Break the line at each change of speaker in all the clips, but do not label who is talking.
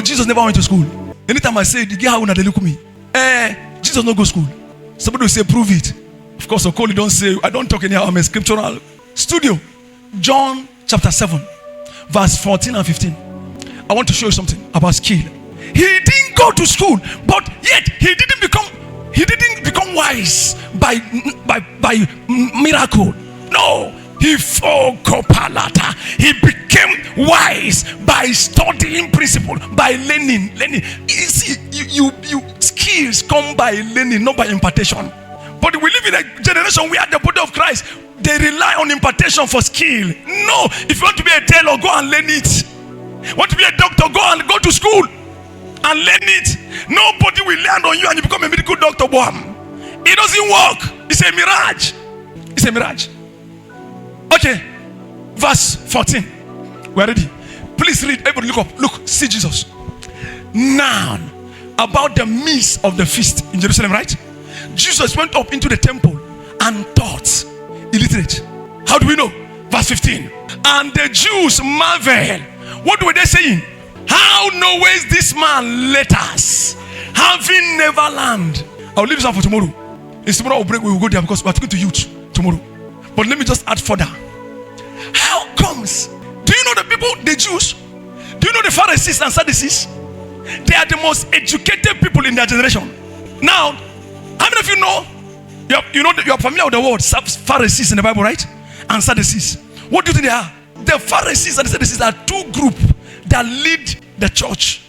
know Jesus never went to school? Anytime I say, "Did you how they look at me?" Jesus no go school. Somebody will say, "Prove it." Of course, Okoli don't say. I don't talk anyhow. I'm a scriptural studio. John chapter 7, verse 14 and 15. I want to show you something about skill. He didn't go to school, but yet he didn't become wise by miracle. No, he became wise by studying principle, by learning. You see, you skills come by learning, not by impartation. But we live in a generation where the body of Christ, they rely on impartation for skill. No, if you want to be a tailor, go and learn it. Want to be a doctor, go to school and learn it. Nobody will land on you and you become a medical doctor. It doesn't work. It's a mirage. It's a mirage. Okay, verse 14. We're ready. Please read. Everybody look up. Look, see Jesus. Now, about the midst of the feast in Jerusalem, right? Jesus went up into the temple and taught. Illiterate. How do we know? Verse 15. And the Jews marveled. What were they saying? How knowest this man letters, having never learned? I'll leave this one for tomorrow. It's tomorrow I'll break. We will go there because we're talking to youth tomorrow. But let me just add further. How comes? Do you know the people, the Jews? Do you know the Pharisees and Sadducees? They are the most educated people in their generation. Now, how many of you know? You are familiar with the word Pharisees in the Bible, right? And Sadducees. What do you think they are? The Pharisees and the Sadducees are two groups that lead the church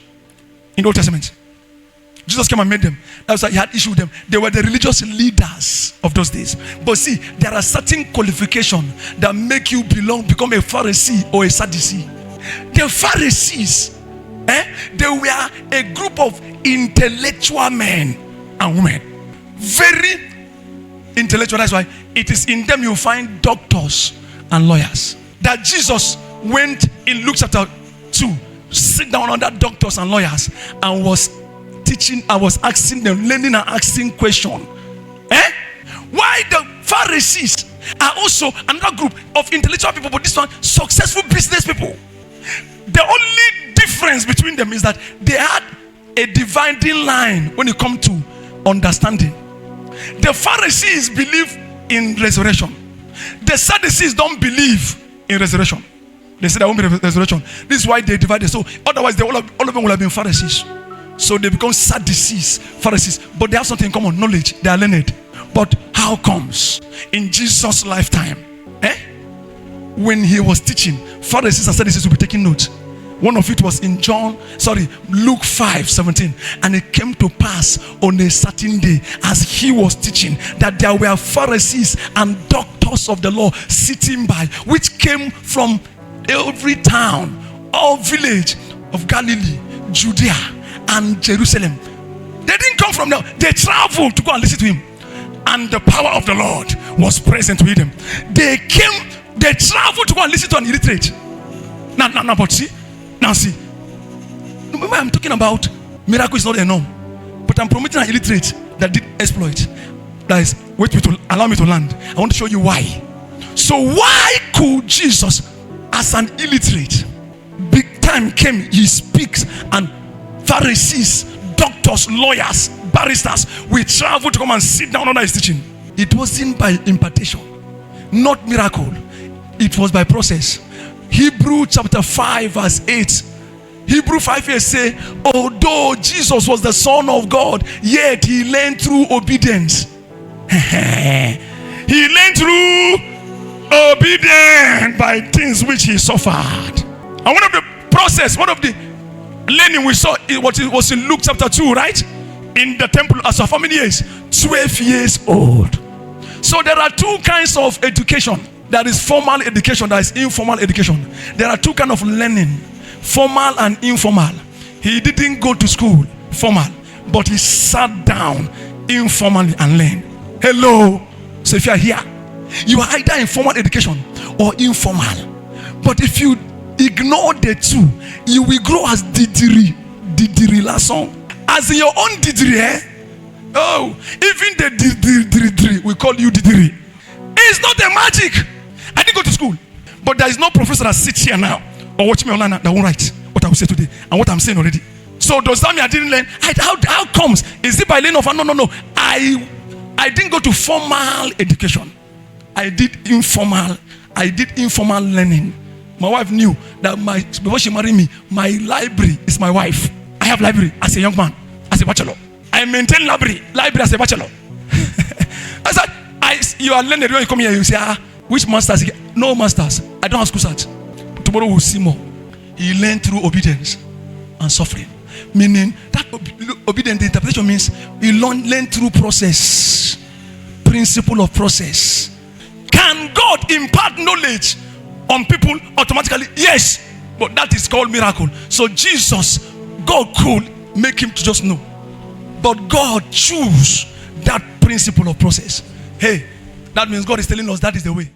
in the Old Testament. Jesus came and made them. That's why he had issue with them. They were the religious leaders of those days. But see, there are certain qualifications that make you become a Pharisee or a Sadducee. The Pharisees, they were a group of intellectual men and women. Very intellectual. That's why it is in them you find doctors and lawyers. That Jesus went in Luke chapter 2, sit down under doctors and lawyers and was teaching. I was asking them, learning and asking questions. Why the Pharisees are also another group of intellectual people, but this one successful business people. The only difference between them is that they had a dividing line when it comes to understanding. The Pharisees believe in resurrection. The Sadducees don't believe in resurrection. They say there won't be resurrection. This is why they divided. So otherwise, all of them will have been Pharisees. So they become Sadducees, Pharisees. But they have something in common, knowledge. They are learned. But how comes in Jesus' lifetime, when he was teaching, Pharisees and Sadducees will be taking notes. One of it was in Luke 5:17. And it came to pass on a certain day, as he was teaching, that there were Pharisees and doctors of the law sitting by, which came from every town or village of Galilee, Judea, and Jerusalem. They didn't come from there. They traveled to go and listen to him. And the power of the Lord was present with them. They traveled to go and listen to an illiterate. Now see, remember I'm talking about miracle is not a norm, but I'm promoting an illiterate that did exploit. That is, allow me to land. I want to show you why. So why could Jesus, as an illiterate, big time came, he speaks, and Pharisees, doctors, lawyers, barristers, we travel to come and sit down under his teaching? It wasn't by impartation, not miracle. It was by process. Hebrew chapter 5 verse 8. Hebrew 5:8 say, although Jesus was the Son of God, yet he learned through obedience. He learned through obedience by things which he suffered. And one of the learning we saw, it was in Luke chapter 2, right? In the temple, as of how many years? 12 years old. So there are two kinds of education. There is formal education, there is informal education. There are two kinds of learning, formal and informal. He didn't go to school, formal, but he sat down informally and learned. Hello. So if you are here, you are either in formal education or informal. But if you ignore the two, you will grow as didiri lason. As in your own didiri, oh, even the didiri, we call you didiri. It's not a magic. I didn't go to school, but there is no professor that sits here now or watch me online that won't write what I will say today and what I'm saying already. So does that mean I didn't learn? How comes? Is it by learning of? No. I didn't go to formal education. I did informal learning. My wife knew that before she married me, my library is my wife. I have library as a young man, as a bachelor. I maintain library as a bachelor. I said, you are learning when you come here, you say, which masters? No masters. I don't have school search. Tomorrow we'll see more. He learned through obedience and suffering. Meaning that obedience, the interpretation means he learn through process. Principle of process. Can God impart knowledge on people automatically? Yes. But that is called miracle. So Jesus, God could make him to just know. But God choose that principle of process. Hey, that means God is telling us that is the way.